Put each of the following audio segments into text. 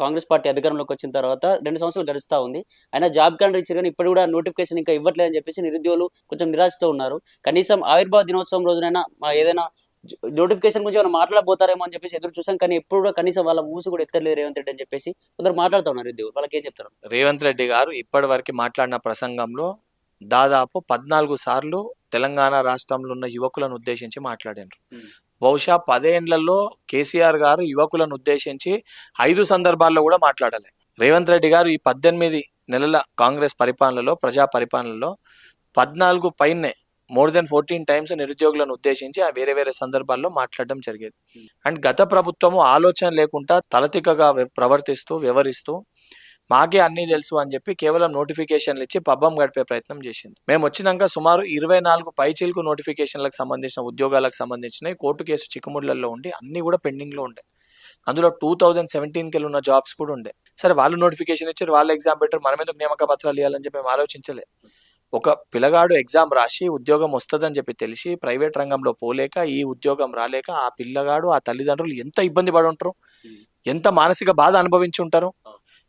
Congress party అధికారంలోకి వచ్చిన తర్వాత 2 సంవత్సరాలు గడుస్తా ఉంది. అయినా జాబ్ క్యాలెండర్ ఇచ్చారు కానీ ఇప్పుడు కూడా నోటిఫికేషన్ ఇంకా ఇవ్వట్లేదని చెప్పేసి నిరుద్యోగులు కొంచెం నిరాశతో ఉన్నారు. కనీసం ఆవిర్భావ దినోత్సవం రోజునైనా ఏదైనా నోటిఫికేషన్ గురించి ఏమైనా మాట్లాడబోతారేమో అని చెప్పేసి ఎదురు చూసాం. కానీ ఎప్పుడు కూడా కనీసం వాళ్ళ ఊసు కూడా ఎత్తలేదు రేవంత్ రెడ్డి అని చెప్పేసి కొందరు మాట్లాడుతా ఉన్నారు నిరుద్యోగులు. వాళ్ళకి ఏం చెప్తారు? రేవంత్ రెడ్డి గారు ఇప్పటివరకు మాట్లాడిన ప్రసంగంలో దాదాపు 14 సార్లు తెలంగాణ రాష్ట్రంలో ఉన్న యువకులను ఉద్దేశించి మాట్లాడారు. బహుశా 10 ఏళ్లలో కేసీఆర్ గారు యువకులను ఉద్దేశించి 5 సందర్భాల్లో కూడా మాట్లాడలే. రేవంత్ రెడ్డి గారు ఈ 18 నెలల కాంగ్రెస్ పరిపాలనలో, ప్రజా పరిపాలనలో 14 పైనే మోర్ దెన్ 14 టైమ్స్ నిరుద్యోగులను ఉద్దేశించి వేరే వేరే సందర్భాల్లో మాట్లాడడం జరిగేది. అండ్ గత ప్రభుత్వము ఆలోచన లేకుండా తలతిక్కగా ప్రవర్తిస్తూ వ్యవహరిస్తూ మాకే అన్నీ తెలుసు అని చెప్పి కేవలం నోటిఫికేషన్లు ఇచ్చి పబ్బం గడిపే ప్రయత్నం చేసింది. మేము వచ్చినాక సుమారు 24 పైచీలకు నోటిఫికేషన్లకు సంబంధించిన ఉద్యోగాలకు సంబంధించిన కోర్టు కేసు చిక్కుముళ్లలో ఉండి అన్ని కూడా పెండింగ్లో ఉండే. అందులో 2017కి ఉన్న జాబ్స్ కూడా ఉండే. సరే, వాళ్ళు నోటిఫికేషన్ ఇచ్చారు, వాళ్ళు ఎగ్జామ్ పెట్టారు, మనం ఎందుకు నియామక పత్రాలు ఇవ్వాలని చెప్పి మేము ఆలోచించలే. ఒక పిల్లగాడు ఎగ్జామ్ రాసి ఉద్యోగం వస్తుందని చెప్పి తెలిసి ప్రైవేట్ రంగంలో పోలేక, ఈ ఉద్యోగం రాలేక ఆ పిల్లగాడు ఆ తల్లిదండ్రులు ఎంత ఇబ్బంది పడి ఉంటారు, ఎంత మానసిక బాధ అనుభవించి ఉంటారు.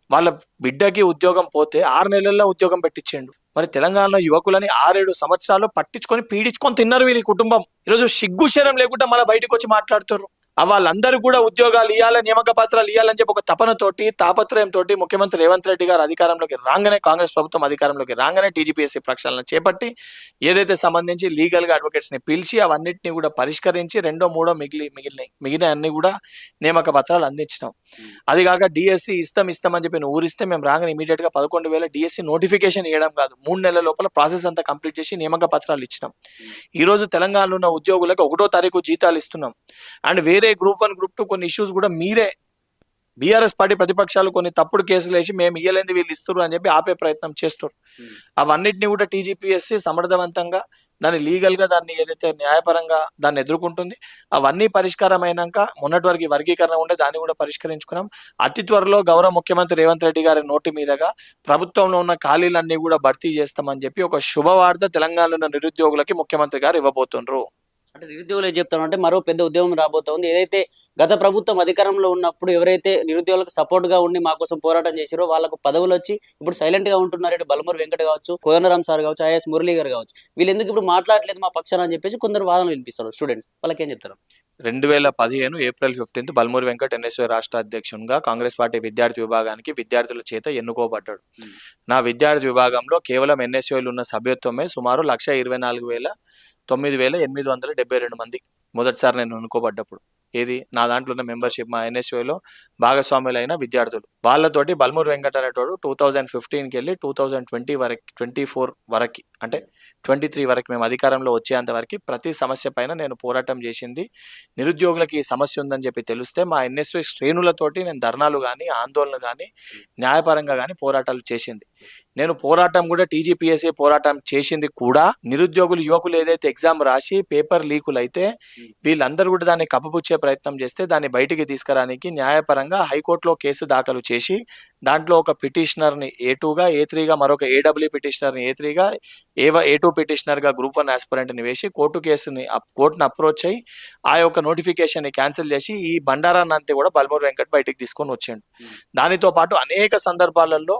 వాళ్ళ బిడ్డకి ఉద్యోగం పోతే 6 నెలల్లో ఉద్యోగం పెట్టించేయండు. మరి తెలంగాణలో యువకులని 6-7 సంవత్సరాలు పట్టించుకొని పీడించుకొని తిన్నారు వీళ్ళ కుటుంబం. ఈరోజు సిగ్గు శరం లేకుండా మళ్ళీ బయటకు వచ్చి మాట్లాడుతారు. వాళ్ళందరూ కూడా ఉద్యోగాలు ఇవ్వాలి, నియామక పత్రాలు ఇవ్వాలని చెప్పి ఒక తపనతోటి, తాపత్రయంతో ముఖ్యమంత్రి రేవంత్ రెడ్డి గారు అధికారంలోకి రాగానే, కాంగ్రెస్ ప్రభుత్వం అధికారంలోకి రాగానే టీజీపీఎస్సీ ప్రక్షాళన చేపట్టి ఏదైతే సంబంధించి లీగల్గా అడ్వకేట్స్ని పిలిచి అవన్నిటిని కూడా పరిష్కరించి 2-3 మిగిలిన అన్ని కూడా నియామక పత్రాలు అందించినాం. అది కాక డిఎస్సి ఇస్తామని చెప్పి నువ్వు ఊరిస్తే మేము రాగానే ఇమీడియట్గా 11,000 డిఎస్సి నోటిఫికేషన్ ఇవ్వడం కాదు, 3 నెలల లోపల ప్రాసెస్ అంతా కంప్లీట్ చేసి నియామక పత్రాలు ఇచ్చినాం. ఈరోజు తెలంగాణలో ఉన్న ఉద్యోగులకు 1వ తారీఖు జీతాలు ఇస్తున్నాం. అండ్ వేరే గ్రూప్ 1, గ్రూప్ 2 కొన్ని ఇష్యూస్ కూడా మీరే బీఆర్ఎస్ పార్టీ ప్రతిపక్షాలు కొన్ని తప్పుడు కేసులు వేసి మేము ఇయ్యలేంది వీళ్ళు ఇస్తారు అని చెప్పి ఆపే ప్రయత్నం చేస్తారు. అవన్నిటిని కూడా టీజీపీఎస్సీ సమర్థవంతంగా దాన్ని లీగల్గా దాన్ని ఏదైతే న్యాయపరంగా దాన్ని ఎదుర్కొంటుంది. అవన్నీ పరిష్కారం అయినాక మొన్నటి వరకు వర్గీకరణ ఉండే దాన్ని కూడా పరిష్కరించుకున్నాం. అతి త్వరలో గౌరవ ముఖ్యమంత్రి రేవంత్ రెడ్డి గారి నోటి మీదుగా ప్రభుత్వంలో ఉన్న ఖాళీలన్నీ కూడా భర్తీ చేస్తామని చెప్పి ఒక శుభవార్త తెలంగాణలో ఉన్న నిరుద్యోగులకి ముఖ్యమంత్రి గారు ఇవ్వబోతున్నారు. అంటే నిరుద్యోగులు ఏం చెప్తానంటే మరో పెద్ద ఉద్యమం రాబోతోంది. ఏదైతే గత ప్రభుత్వం అధికారంలో ఉన్నప్పుడు ఎవరైతే నిరుద్యోగులకు సపోర్ట్ గా ఉండి మా కోసం పోరాటం చేశారో వాళ్ళకు పదవులు వచ్చి ఇప్పుడు సైలెంట్ గా ఉంటున్నారు. బల్మూరి వెంకట కావచ్చు, కోదండరాం సార్ కావచ్చు, ఐఎస్ మురళీ గారు కావచ్చు, వీళ్ళు ఎందుకు ఇప్పుడు మాట్లాడలేదు మా పక్షాన అని చెప్పేసి కొందరు వాదనలు వినిపిస్తారు స్టూడెంట్స్. వాళ్ళకి ఏం చెప్తారు? 2015 ఏప్రిల్ 15 బల్మూరి వెంకట్ ఎన్ఎస్వై రాష్ట్ర అధ్యక్షునిగా కాంగ్రెస్ పార్టీ విద్యార్థి విభాగానికి విద్యార్థుల చేత ఎన్నుకోబడ్డాడు. నా విద్యార్థి విభాగంలో కేవలం ఎన్ఎస్వైలు ఉన్న సభ్యత్వమే సుమారు 1,24,972 మంది. మొదటిసారి నేను ఎన్నుకోబడ్డప్పుడు ఏది నా దాంట్లో ఉన్న మెంబర్షిప్ మా ఎన్ఎస్యూలో భాగస్వాములైన విద్యార్థులు వాళ్ళతోటి బల్మూరి వెంకట అనేటోడు 2015కి వెళ్ళి 2024 వరకు అంటే 23 వరకు మేము అధికారంలో వచ్చేంత వరకు ప్రతి సమస్య పైన నేను పోరాటం చేసింది. నిరుద్యోగులకి ఈ సమస్య ఉందని చెప్పి తెలిస్తే మా ఎన్ఎస్యూ శ్రేణులతోటి నేను ధర్నాలు కానీ ఆందోళనలు కానీ న్యాయపరంగా కానీ పోరాటాలు చేసింది. నేను పోరాటం కూడా టీజీపీఎస్సీ పోరాటం చేసింది కూడా నిరుద్యోగులు యువకులు ఏదైతే ఎగ్జామ్ రాసి పేపర్ లీకులు అయితే వీళ్ళందరూ కూడా దాన్ని కప్పుపుచ్చే ప్రయత్నం చేస్తే దాన్ని బయటికి తీసుకురానికి న్యాయపరంగా హైకోర్టులో కేసు దాఖలు చేసి దాంట్లో ఒక పిటిషనర్ని A2గా, A3గా, మరొక ఏడబ్ల్యూ పిటిషనర్ని A3గా, A2 పిటిషనర్గా గ్రూప్ 1 ఆస్పిరెంట్ని వేసి కోర్టును అప్రోచ్ అయ్యి ఆ యొక్క నోటిఫికేషన్ని క్యాన్సిల్ చేసి ఈ బండారాన్ని అంతా కూడా బల్మూరి వెంకట్ బయటికి తీసుకొని వచ్చాడు. దానితో పాటు అనేక సందర్భాలలో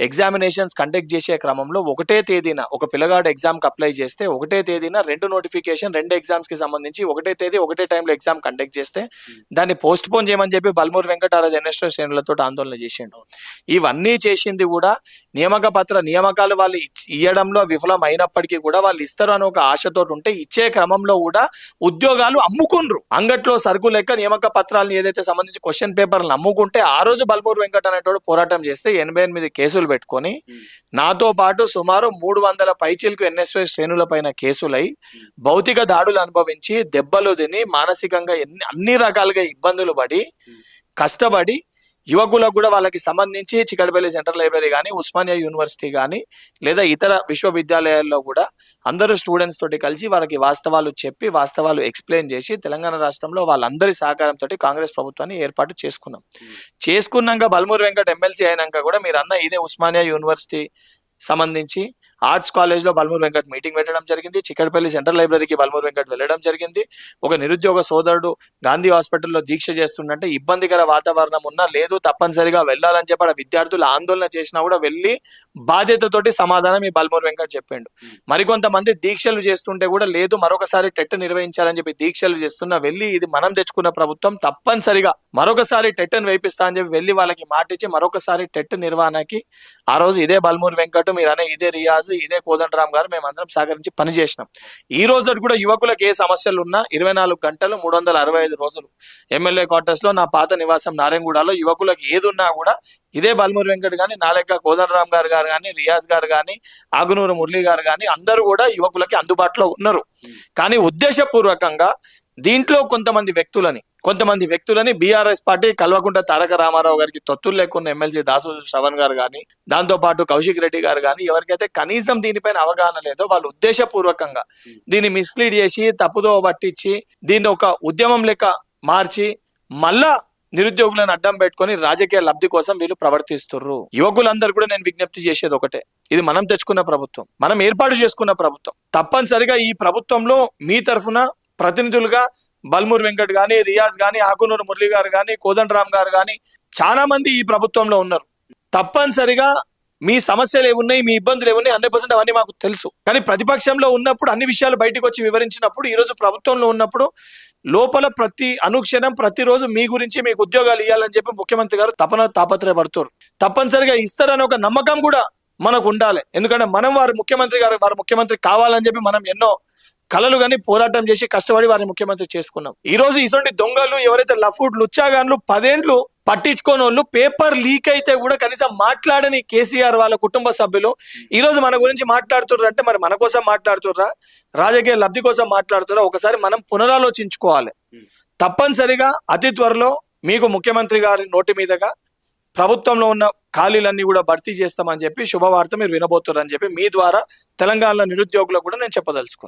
ఎగ్జామినేషన్స్ కండక్ట్ చేసే క్రమంలో ఒకటే తేదీన ఒక పిల్లగాడు ఎగ్జామ్కి అప్లై చేస్తే ఒకటే తేదీన 2 నోటిఫికేషన్ 2 ఎగ్జామ్స్కి సంబంధించి ఒకటే తేదీ ఒకటే టైంలో ఎగ్జామ్ కండక్ట్ చేస్తే దాన్ని పోస్ట్ పోన్ చేయమని చెప్పి బల్మూరి వెంకట ఎన్ఎస్ఓ శ్రేణులతో ఆందోళన చేసిండు. ఇవన్నీ చేసింది కూడా నియామకాలు వాళ్ళు ఇవ్వడంలో విఫలం అయినప్పటికీ కూడా వాళ్ళు ఇస్తారు అని ఒక ఆశతో ఉంటే ఇచ్చే క్రమంలో కూడా ఉద్యోగాలు అమ్ముకుండ్రు. అంగట్లో సరుకు లెక్క నియామక పత్రాలను ఏదైతే సంబంధించి క్వశ్చన్ పేపర్లను అమ్ముకుంటే ఆ రోజు బల్మూరి వెంకట అనేటోడు పోరాటం చేస్తే 88 కేసులు పెట్టుకొని నాతో పాటు సుమారు 300 పైచీలకు ఎన్ఎస్ఓ శ్రేణుల పైన కేసులై భౌతిక దాడులు అనుభవించి దెబ్బలు తిని మానసికంగా అన్ని రకాలుగా ఇబ్బందులు పడి కష్టపడి యువకులకు కూడా వాళ్ళకి సంబంధించి చికటపల్లి సెంట్రల్ లైబ్రరీ కానీ, ఉస్మానియా యూనివర్సిటీ కానీ లేదా ఇతర విశ్వవిద్యాలయాల్లో కూడా అందరూ స్టూడెంట్స్ తోటి కలిసి వాళ్ళకి వాస్తవాలు చెప్పి వాస్తవాలు ఎక్స్ప్లెయిన్ చేసి తెలంగాణ రాష్ట్రంలో వాళ్ళందరి సహకారంతో కాంగ్రెస్ ప్రభుత్వాన్ని ఏర్పాటు చేసుకున్నాక బల్మూరి వెంకట్ ఎమ్మెల్సీ అయినాక కూడా మీరు అన్న ఇదే ఉస్మానియా యూనివర్సిటీ సంబంధించి ఆర్ట్స్ కాలేజ్లో బల్మూరు వెంకట్ మీటింగ్ పెట్టడం జరిగింది. చిక్కడపల్లి సెంట్రల్ లైబ్రరీకి బల్మూరు వెంకట్ వెళ్ళడం జరిగింది. ఒక నిరుద్యోగ సోదరుడు గాంధీ హాస్పిటల్లో దీక్ష చేస్తుందంటే ఇబ్బందికర వాతావరణం ఉన్నా లేదు తప్పనిసరిగా వెళ్ళాలని చెప్పి విద్యార్థులు ఆందోళన చేసినా కూడా వెళ్ళి బాధ్యతతోటి సమాధానం ఈ బల్మూరు వెంకట్ చెప్పిండు. మరికొంతమంది దీక్షలు చేస్తుంటే కూడా లేదు మరొకసారి టెట్ నిర్వహించాలని చెప్పి దీక్షలు చేస్తున్నా వెళ్ళి ఇది మనం తెచ్చుకున్న ప్రభుత్వం తప్పనిసరిగా మరొకసారి టెట్ను వేయిస్తా అని చెప్పి వెళ్ళి వాళ్ళకి మాటిచ్చి మరొకసారి టెట్ నిర్వహణకి ఆ రోజు ఇదే బల్మూరు వెంకట్ మీరు అనే ఇదే రియాజ్ ఇదే కోదండరామ్ గారు మేమందరం సహకరించి పనిచేసినాం. ఈ రోజు కూడా యువకులకు ఏ సమస్యలు ఉన్నా 24 గంటలు 365 రోజులు ఎమ్మెల్యే క్వార్టర్స్ లో నా పాత నివాసం నారాయణగూడలో యువకులకు ఏది ఉన్నా కూడా ఇదే బల్మూరు వెంకట్ కానీ నా లెక్క కోదండరామ్ గారు కానీ రియాజ్ గారు కానీ ఆగునూరు మురళి గారు కానీ అందరూ కూడా యువకులకి అందుబాటులో ఉన్నారు. కానీ ఉద్దేశపూర్వకంగా దీంట్లో కొంతమంది వ్యక్తులని బీఆర్ఎస్ పార్టీ కల్వకుంట్ల తారక రామారావు గారికి తొత్తులు లేకున్న ఎమ్మెల్సీ దాసు శ్రవణ్ గారు కానీ దాంతో పాటు కౌశిక్ రెడ్డి గారు కానీ ఎవరికైతే కనీసం దీనిపైన అవగాహన లేదో వాళ్ళు ఉద్దేశపూర్వకంగా దీన్ని మిస్లీడ్ చేసి తప్పుదో పట్టించి దీన్ని ఒక ఉద్యమం లెక్క మార్చి మళ్ళా నిరుద్యోగులను అడ్డం పెట్టుకొని రాజకీయ లబ్ధి కోసం వీళ్ళు ప్రవర్తిస్తుర్రు. యువకులందరూ కూడా నేను విజ్ఞప్తి చేసేది ఒకటే, ఇది మనం తెచ్చుకున్న ప్రభుత్వం, మనం ఏర్పాటు చేసుకున్న ప్రభుత్వం. తప్పనిసరిగా ఈ ప్రభుత్వంలో మీ తరఫున ప్రతినిధులుగా బల్మూరు వెంకట్ కానీ రియాజ్ కానీ ఆకునూరు మురళి గారు కానీ కోదండరామ్ గారు కానీ చాలా మంది ఈ ప్రభుత్వంలో ఉన్నారు. తప్పనిసరిగా మీ సమస్యలు ఏమున్నాయి మీ ఇబ్బందులు ఏమున్నాయి 100% అవన్నీ మాకు తెలుసు. కానీ ప్రతిపక్షంలో ఉన్నప్పుడు అన్ని విషయాలు బయటకు వచ్చి వివరించినప్పుడు ఈ రోజు ప్రభుత్వంలో ఉన్నప్పుడు లోపల ప్రతి అనుక్షణం ప్రతిరోజు మీ గురించి మీకు ఉద్యోగాలు ఇవ్వాలని చెప్పి ముఖ్యమంత్రి గారు తాపత్రయపడుతారు. తప్పనిసరిగా ఇస్తారని ఒక నమ్మకం కూడా మనకు ఉండాలి. ఎందుకంటే మనం వారు ముఖ్యమంత్రి కావాలని చెప్పి మనం ఎన్నో కలలు కానీ పోరాటం చేసి కష్టపడి వారిని ముఖ్యమంత్రి చేసుకున్నాం. ఈ రోజు ఇటువంటి దొంగలు ఎవరైతే లఫూట్ లుచ్చాగాన్లు 10 ఏండ్లు పట్టించుకోని వాళ్ళు పేపర్ లీక్ అయితే కూడా కనీసం మాట్లాడని కేసీఆర్ వాళ్ళ కుటుంబ సభ్యులు ఈ రోజు మన గురించి మాట్లాడుతుర్రు అంటే మరి మన కోసం మాట్లాడుతుర్రా రాజకీయ లబ్ధి కోసం మాట్లాడుతుర్రా ఒకసారి మనం పునరాలోచించుకోవాలి. తప్పనిసరిగా అతి త్వరలో మీకు ముఖ్యమంత్రి గారి నోటి మీదుగా ప్రభుత్వంలో ఉన్న ఖాళీలన్నీ కూడా భర్తీ చేస్తామని చెప్పి శుభవార్త మీరు వినబోతున్నారని చెప్పి మీ ద్వారా తెలంగాణలో నిరుద్యోగులకు కూడా నేను చెప్పదలుచుకున్నాను.